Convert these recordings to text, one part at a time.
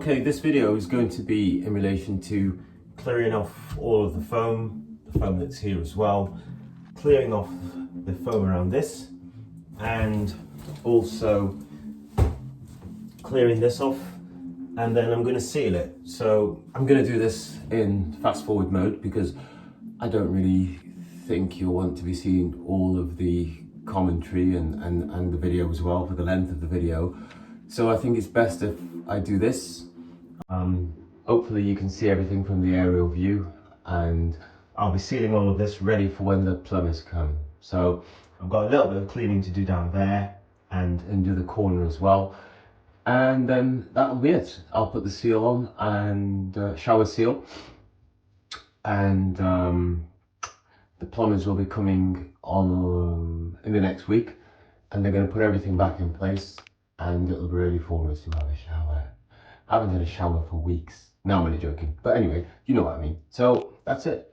Okay, this video is going to be in relation to clearing off all of the foam that's here as well, clearing off the foam around this, and also clearing this off, and then I'm going to seal it. So I'm going to do this in fast forward mode because I don't really think you'll want to be seeing all of the commentary and the video as well for the length of the video. So I think it's best if I do this. Hopefully you can see everything from the aerial view, and I'll be sealing all of this ready for when the plumbers come. So I've got a little bit of cleaning to do down there and do the corner as well. And then that'll be it. I'll put the seal on and shower seal, and the plumbers will be coming on in the next week, and they're going to put everything back in place, and it'll be ready for us to have a shower. I haven't had a shower for weeks. No, I'm only joking. But anyway, you know what I mean. So that's it.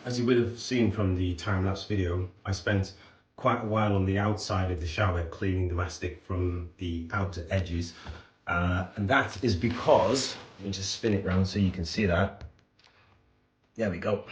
As you would have seen from the time-lapse video, I spent quite a while on the outside of the shower cleaning the mastic from the outer edges. And that is because, let me just spin it around so you can see that. There we go.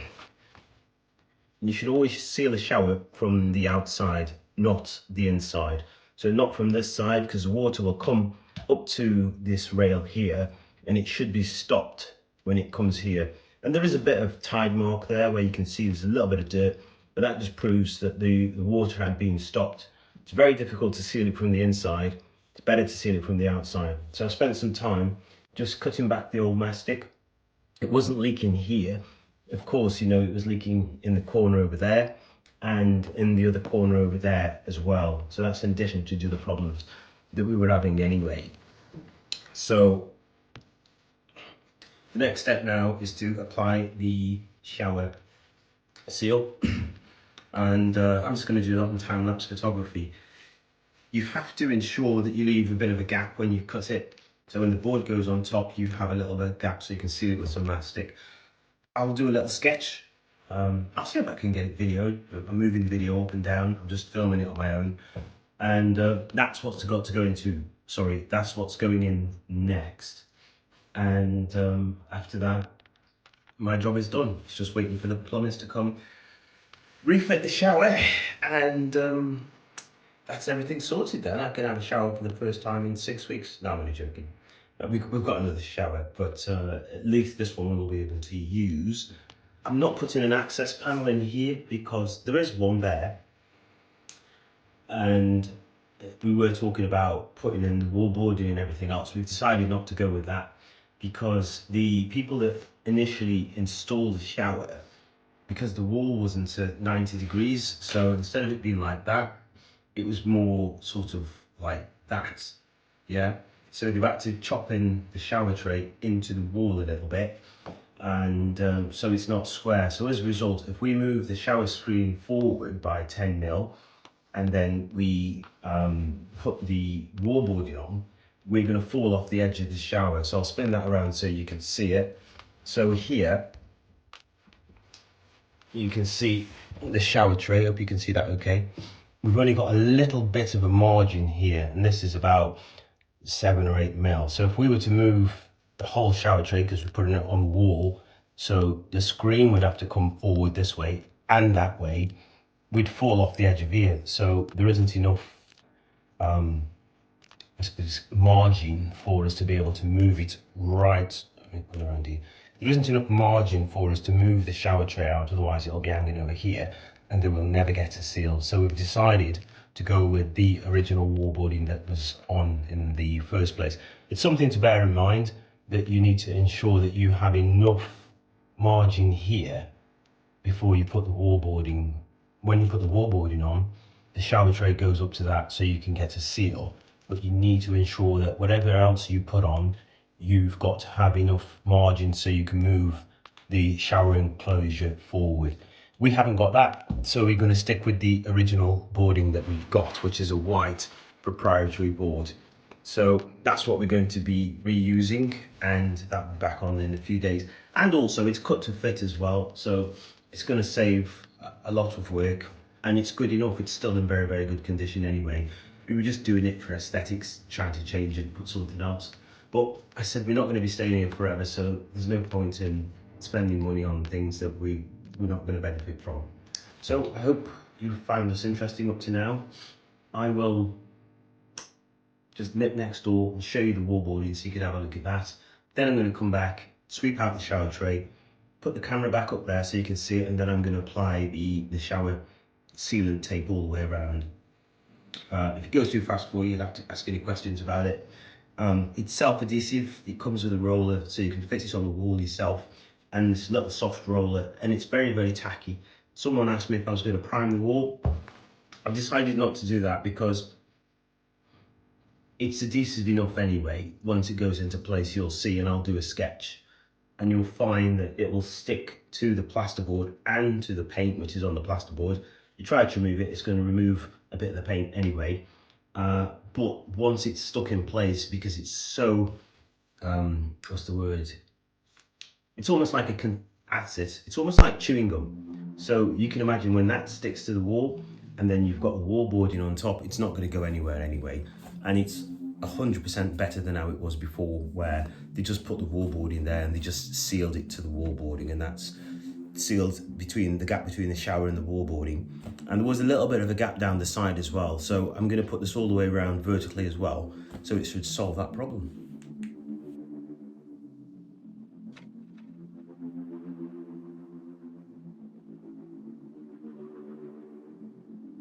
You should always seal a shower from the outside, not the inside. So not from this side, because the water will come up to this rail here and it should be stopped when it comes here. And there is a bit of tide mark there where you can see there's a little bit of dirt, but that just proves that the water had been stopped. It's very difficult to seal it from the inside. It's better to seal it from the outside. So I spent some time just cutting back the old mastic. It wasn't leaking here. Of course, you know, it was leaking in the corner over there and in the other corner over there as well. So that's in addition to the other problems that we were having anyway. So the next step now is to apply the shower seal, and I'm just going to do that on time-lapse photography. You have to ensure that you leave a bit of a gap when you cut it, so when the board goes on top you have a little bit of gap so you can seal it with some mastic. I'll do a little sketch. I'll see if I can get it videoed. I'm moving the video up and down. I'm just filming it on my own, and that's what's got to go into. Sorry, that's what's going in next. And after that, my job is done. It's just waiting for the plumbers to come, refit the shower, and that's everything sorted then. I can have a shower for the first time in 6 weeks. No, I'm only joking. We've got another shower, but at least this one we'll be able to use. I'm not putting an access panel in here because there is one there, and we were talking about putting in the wall boarding and everything else. We've decided not to go with that because the people that initially installed the shower, because the wall wasn't at 90 degrees, so instead of it being like that, it was more sort of like that, yeah? So they've had to chop in the shower tray into the wall a little bit, and so it's not square. So as a result, if we move the shower screen forward by 10 mil, and then we put the wall boarding on, we're going to fall off the edge of the shower. So I'll spin that around so you can see it. So here, you can see the shower tray. Hope you can see that okay. We've only got a little bit of a margin here, and this is about 7 or 8 mil. So if we were to move the whole shower tray, because we're putting it on the wall, so the screen would have to come forward this way and that way, we'd fall off the edge of here. So there isn't enough I suppose margin for us to be able to move it right. Let me put around here. There isn't enough margin for us to move the shower tray out, otherwise it'll be hanging over here, and they will never get a seal. So we've decided to go with the original wallboarding that was on in the first place. It's something to bear in mind that you need to ensure that you have enough margin here before you put the wallboarding. When you put the wallboarding on, the shower tray goes up to that so you can get a seal, but you need to ensure that whatever else you put on, you've got to have enough margin so you can move the shower enclosure forward. We haven't got that, so we're going to stick with the original boarding that we've got, which is a white proprietary board. So that's what we're going to be reusing, and that'll be back on in a few days. And also it's cut to fit as well, so it's going to save a lot of work, and it's good enough. It's still in very, very good condition anyway. We were just doing it for aesthetics, trying to change it, put something else. But I said we're not going to be staying here forever, so there's no point in spending money on things that we're not going to benefit from. So I hope you found this interesting up to now. I will just nip next door and show you the wallboarding so you can have a look at that. Then I'm going to come back, sweep out the shower tray, put the camera back up there so you can see it, and then I'm going to apply the shower sealant tape all the way around. If it goes too fast for you, you'll have to ask any questions about it. It's self-adhesive. It comes with a roller, so you can fit it on the wall yourself, and this little soft roller, and it's very, very tacky. Someone asked me if I was going to prime the wall. I've decided not to do that because it's adhesive enough anyway. Once it goes into place, you'll see, and I'll do a sketch, and you'll find that it will stick to the plasterboard and to the paint which is on the plasterboard. You try to remove it, it's going to remove a bit of the paint anyway. But once it's stuck in place, because it's so, what's the word? It's almost like it's almost like chewing gum. So you can imagine when that sticks to the wall, and then you've got the wallboarding on top, it's not going to go anywhere anyway. And it's 100% better than how it was before, where they just put the wallboarding there and they just sealed it to the wallboarding, and that's sealed between the gap between the shower and the wallboarding. And there was a little bit of a gap down the side as well, so I'm going to put this all the way around vertically as well, so it should solve that problem.